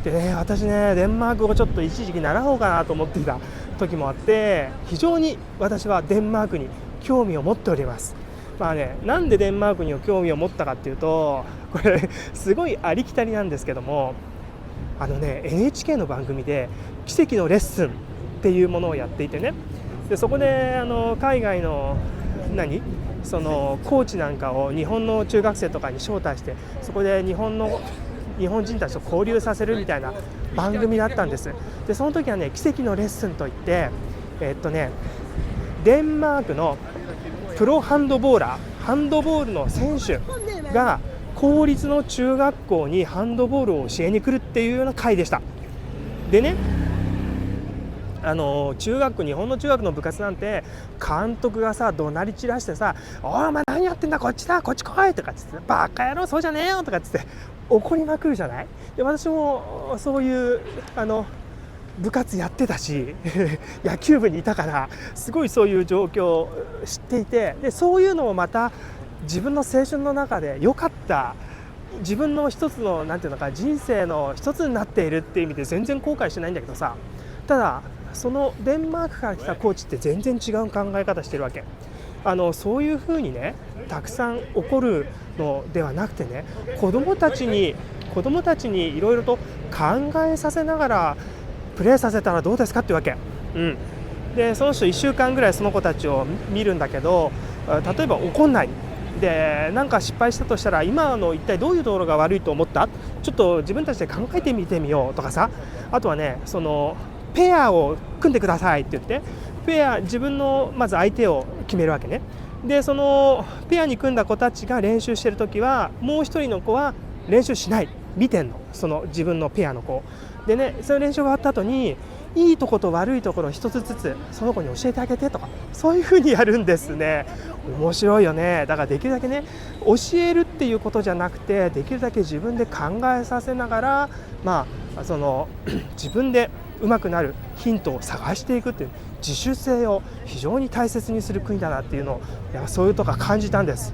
でね、私ねデンマーク語ちょっと一時期習おうかなと思っていた時もあって、非常に私はデンマークに興味を持っております。なんでデンマークに興味を持ったかっていうと、これすごいありきたりなんですけども、NHK の番組で奇跡のレッスンっていうものをやっていてね、でそこで海外のそのコーチなんかを日本の中学生とかに招待して、そこで日本人たちと交流させるみたいな番組だったんです。でその時はね奇跡のレッスンといってデンマークのプロハンドボールの選手が公立の中学校にハンドボールを教えに来るっていうような会でした。でね、日本の中学の部活なんて監督がさ怒鳴り散らしてさ「お前何やってんだ、こっち来い」とかっつって「バカ野郎そうじゃねえよ」とかっつって怒りまくるじゃない。で私もそういう部活やってたし野球部にいたからすごいそういう状況を知っていて、でそういうのもまた自分の青春の中で良かった、自分の一つのなんていうのか人生の一つになっているっていう意味で全然後悔してないんだけどさ、ただそのデンマークから来たコーチって全然違う考え方してるわけ。そういうふうにねたくさん起こるのではなくてね、子どもたちにいろいろと考えさせながらプレーさせたらどうですかってわけ。でその人1週間ぐらいその子たちを見るんだけど、例えば怒んないで、なんか失敗したとしたら今の一体どういうところが悪いと思った、ちょっと自分たちで考えてみてみようとかさ、あとはねそのペアを組んでくださいって言って自分のまず相手を決めるわけね。でそのペアに組んだ子たちが練習してるときはもう一人の子は練習しない、見てんの、その自分のペアの子でね、その練習が終わった後にいいとこと悪いところを一つずつその子に教えてあげてとか、そういうふうにやるんですね。面白いよね。だからできるだけね教えるっていうことじゃなくて、できるだけ自分で考えさせながら、その自分で上手くなるヒントを探していくっていう自主性を非常に大切にする国だなっていうのをそういうとこ感じたんです。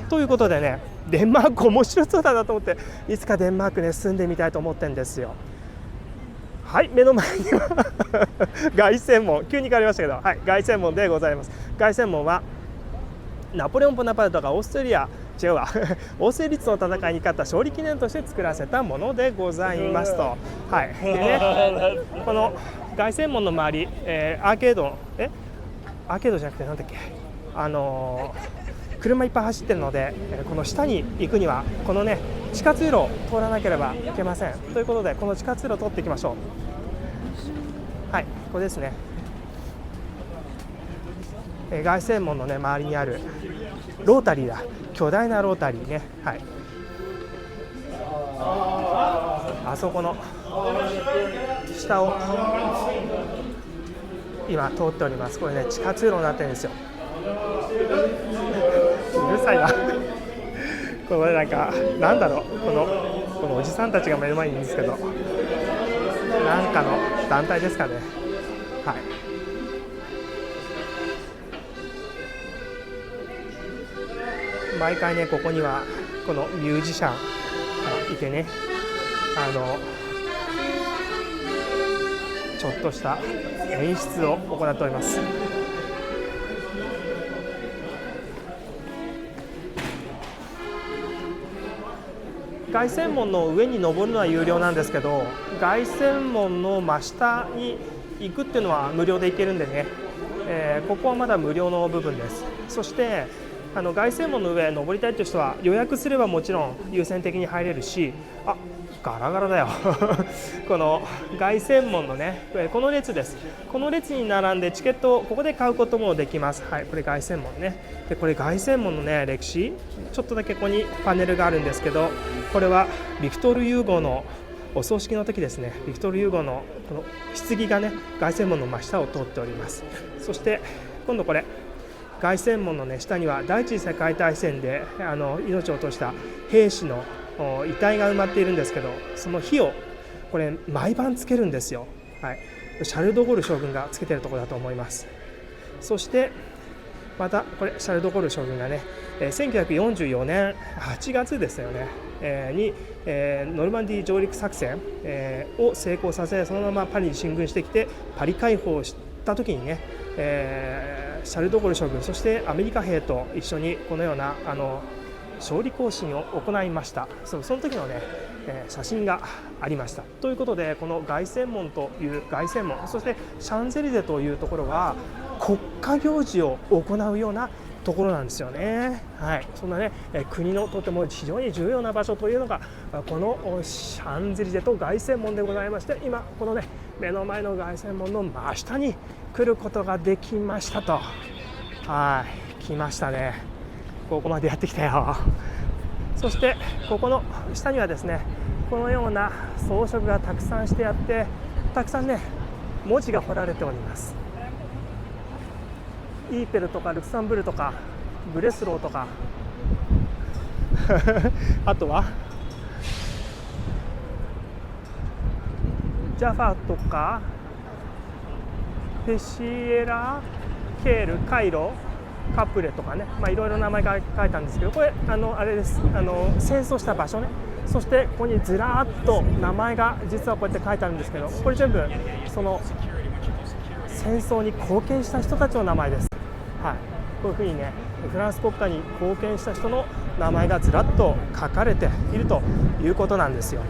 ということでね、デンマーク面白そうだなと思って、いつかデンマークね住んでみたいと思ってるんですよ。はい、目の前には凱旋門、急に変わりましたけど、凱旋門でございます。凱旋門はナポレオン・ボナパルトがオーストリアオーステリッツの戦いに勝った勝利記念として作らせたものでございますと。でね、この凱旋門の周り、アーケードじゃなくてなんだっけ、車いっぱい走ってるので、この下に行くにはこのね地下通路を通らなければいけません。ということでこの地下通路を通っていきましょう。ここですね。凱旋門のね周りにあるロータリーだ、巨大なロータリーね。あそこの下を今通っております。これね地下通路になってるんですよ。うるさいなこれなんだろう、このおじさんたちが目の前にいるんですけど、なんかの団体ですかね。毎回ねここにはこのミュージシャンがいてね、ちょっとした演出を行っております。凱旋門の上に登るのは有料なんですけど、凱旋門の真下に行くっていうのは無料で行けるんでね、ここはまだ無料の部分です。そして凱旋門の上登りたいという人は予約すればもちろん優先的に入れるし、ガラガラだよこの凱旋門のね、この列です。この列に並んでチケットをここで買うこともできます。はい、これ凱旋門ね。でこれ凱旋門のね歴史、ちょっとだけここにパネルがあるんですけど、これはビクトール・ユーゴのお葬式の時ですね。ビクトール・ユーゴのこの棺がね凱旋門の真下を通っております。そして今度これ凱旋門の、ね、下には第一次世界大戦で命を落とした兵士の遺体が埋まっているんですけど、その火をこれ毎晩つけるんですよ。はい、シャルル・ド・ゴール将軍がつけているところだと思います。そしてまたこれシャルル・ド・ゴール将軍がね1944年8月ですよね、にノルマンディー上陸作戦を成功させ、そのままパリに進軍してきてパリ解放した時にね、シャルル・ド・ゴール将軍、そしてアメリカ兵と一緒にこのような勝利行進を行いました。その時のね、写真がありました。ということでこの凱旋門という凱旋門、そしてシャンゼリゼというところは国家行事を行うようなところなんですよね。はい、そんなね国のとても非常に重要な場所というのがこのシャンゼリゼと凱旋門でございまして、今このね目の前の凱旋門の真下に来ることができましたと。はい、来ましたね。ここまでやってきたよ。そしてここの下にはですねこのような装飾がたくさんしてあって、たくさんね文字が彫られております。イーペルとかルクサンブルとかブレスローとかあとはジャファとかペシエラ、ケール、カイロ、カプレとかね、いろいろ名前が書いたんですけど、これあれです、戦争した場所ね。そしてここにずらーっと名前が実はこうやって書いてあるんですけど、これ全部その戦争に貢献した人たちの名前です。はい、こういうふうにねフランス国家に貢献した人の名前がずらっと書かれているということなんですよ。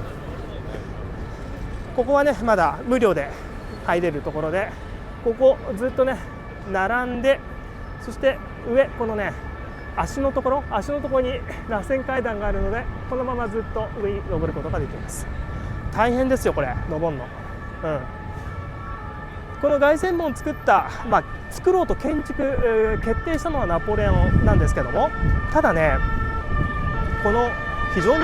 ここはねまだ無料で入れるところで、ここずっとね並んで、そして上このね足のところに螺旋階段があるので、このままずっと上に登ることができます。大変ですよこれ登るの。この凱旋門を作ろうと決定したのはナポレオンなんですけども、ただねこの非常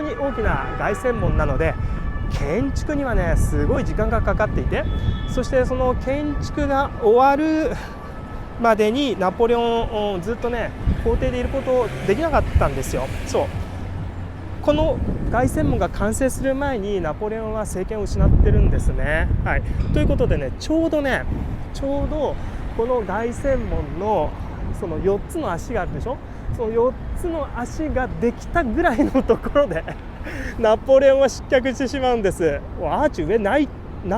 に大きな凱旋門なので建築にはねすごい時間がかかっていて、そしてその建築が終わるまでにナポレオンずっとね皇帝でいることできなかったんですよ。そう、この凱旋門が完成する前にナポレオンは政権を失ってるんですね。はい、ということでねちょうどこの凱旋門のその4つの足があるでしょ。その4つの足ができたぐらいのところでナポレオンは失脚してしまうんです。アーチ上な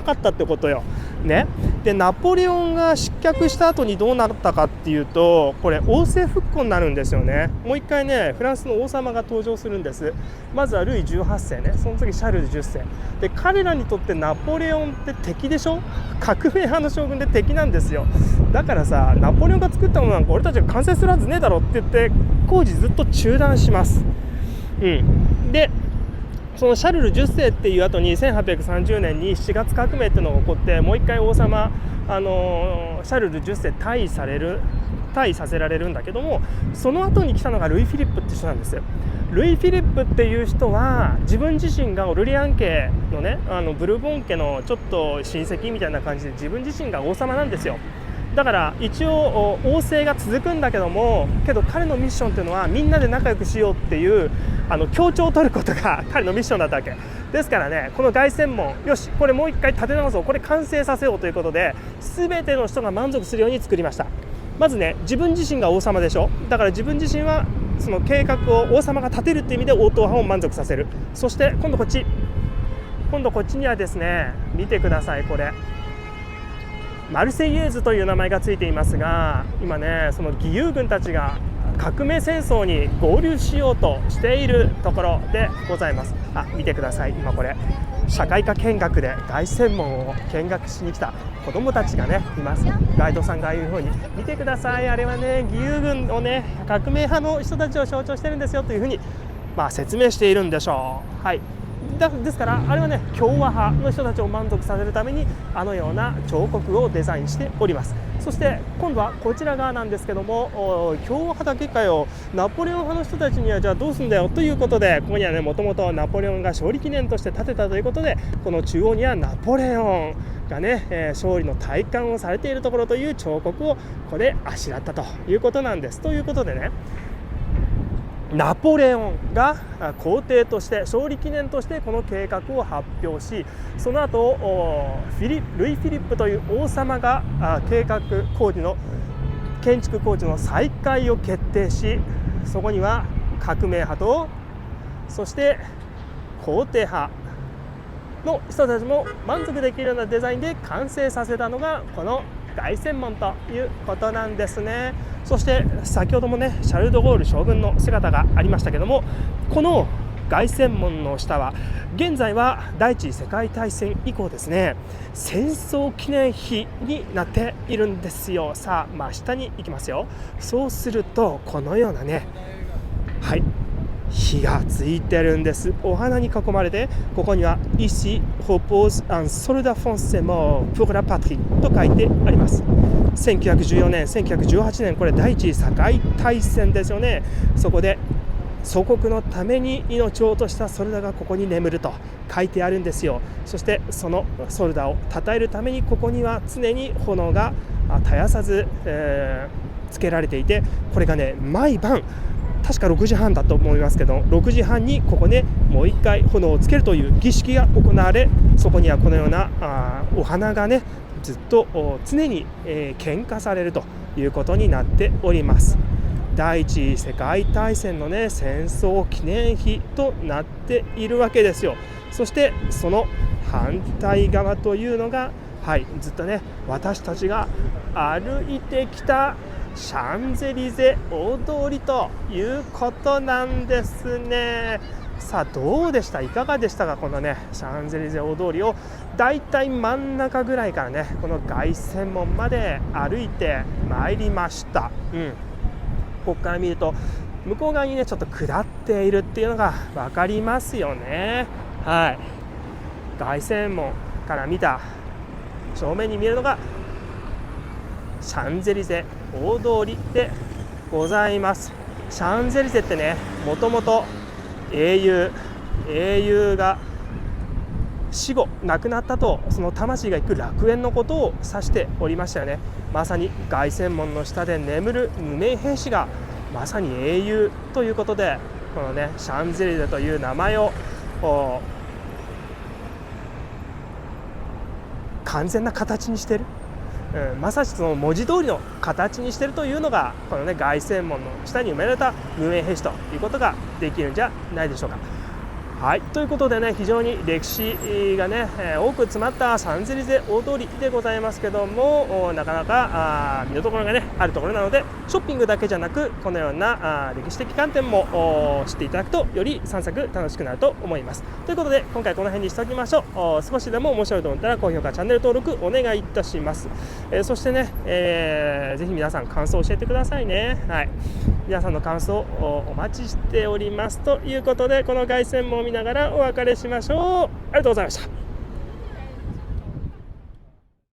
かったってことよ。ね、でナポレオンが失脚した後にどうなったかっていうと、これ王政復古になるんですよね。もう一回ねフランスの王様が登場するんです。まずはルイ18世ね、その次シャルル10世で、彼らにとってナポレオンって敵でしょ。革命派の将軍で敵なんですよ。だからさ、ナポレオンが作ったものなんか俺たちが完成するはずねえだろって言って工事ずっと中断します。でそのシャルル10世っていう後に1830年に7月革命っていうのが起こって、もう一回王様シャルル10世退位させられるんだけども、その後に来たのがルイ・フィリップって人なんです。ルイ・フィリップっていう人は自分自身がオルレアン家のねブルボン家のちょっと親戚みたいな感じで自分自身が王様なんですよ。だから一応王政が続くんだけども、彼のミッションっていうのはみんなで仲良くしようっていう協調を取ることが彼のミッションだったわけですからね。この凱旋門、よしこれもう一回建て直そう、これ完成させようということで全ての人が満足するように作りました。まずね、自分自身が王様でしょ。だから自分自身はその計画を王様が立てるっていう意味で王党派を満足させる。そして今度こっちにはですね、見てください。これマルセイエーズという名前がついていますが、今ね、その義勇軍たちが革命戦争に合流しようとしているところでございます。見てください。今これ社会科見学で凱旋門を見学しに来た子どもたちがねいます。ガイドさんがああいうふうに見てください、あれはね義勇軍をね革命派の人たちを象徴してるんですよというふうに、説明しているんでしょう。はい、ですからあれはね共和派の人たちを満足させるためにあのような彫刻をデザインしております。そして今度はこちら側なんですけども、共和派だけかよ、ナポレオン派の人たちにはじゃあどうすんだよということで、ここにはねもともとナポレオンが勝利記念として建てたということで、この中央にはナポレオンがね、勝利の体感をされているところという彫刻をここであしらったということなんです。ということでね、ナポレオンが皇帝として勝利記念としてこの計画を発表し、その後ルイ・フィリップという王様が計画工事の建築工事の再開を決定し、そこには革命派とそして皇帝派の人たちも満足できるようなデザインで完成させたのがこの凱旋門ということなんですね。そして先ほどもねシャルル・ド・ゴール将軍の姿がありましたけども、この凱旋門の下は現在は第一次世界大戦以降ですね、戦争記念碑になっているんですよ。さあ真下に行きますよ。そうするとこのようなね、はい、火がついてるんです。お花に囲まれて、ここには Ici repose un soldat français mort pour la patrie と書いてあります。1914年、1918年、これ第一次世界大戦ですよね。そこで祖国のために命を落としたソルダがここに眠ると書いてあるんですよ。そしてそのソルダを称えるためにここには常に炎が絶やさず、つけられていて、これがね毎晩確か6時半だと思いますけど、6時半にここでもう一回炎をつけるという儀式が行われ、そこにはこのようなお花がねずっと常に献花されるということになっております。第一次世界大戦のね戦争記念碑となっているわけですよ。そしてその反対側というのが、ずっとね私たちが歩いてきたシャンゼリゼ大通りということなんですね。さあどうでした、いかがでしたか。このねシャンゼリゼ大通りをだいたい真ん中ぐらいからねこの凱旋門まで歩いてまいりました。ここから見ると向こう側にねちょっと下っているっていうのが分かりますよね。凱旋門から見た正面に見えるのがシャンゼリゼ大通りでございます。シャンゼリゼってねもともと英雄が死後亡くなったと、その魂が行く楽園のことを指しておりましたよね。まさに凱旋門の下で眠る無名兵士がまさに英雄ということで、このねシャンゼリゼという名前を完全な形にしている、まさしくその文字通りの形にしているというのがこのね凱旋門の下に埋められた無名兵士ということができるんじゃないでしょうか。ということでね非常に歴史がね多く詰まったシャンゼリゼ大通りでございますけども、なかなか見どころがねあるところなので、ショッピングだけじゃなくこのような歴史的観点も知っていただくとより散策楽しくなると思います。ということで今回この辺にしておきましょう。少しでも面白いと思ったら高評価チャンネル登録お願いいたします。そしてね、ぜひ皆さん感想を教えてくださいね。皆さんの感想をお待ちしております。ということでこの凱旋門を見ながらお別れしましょう。ありがとうございました。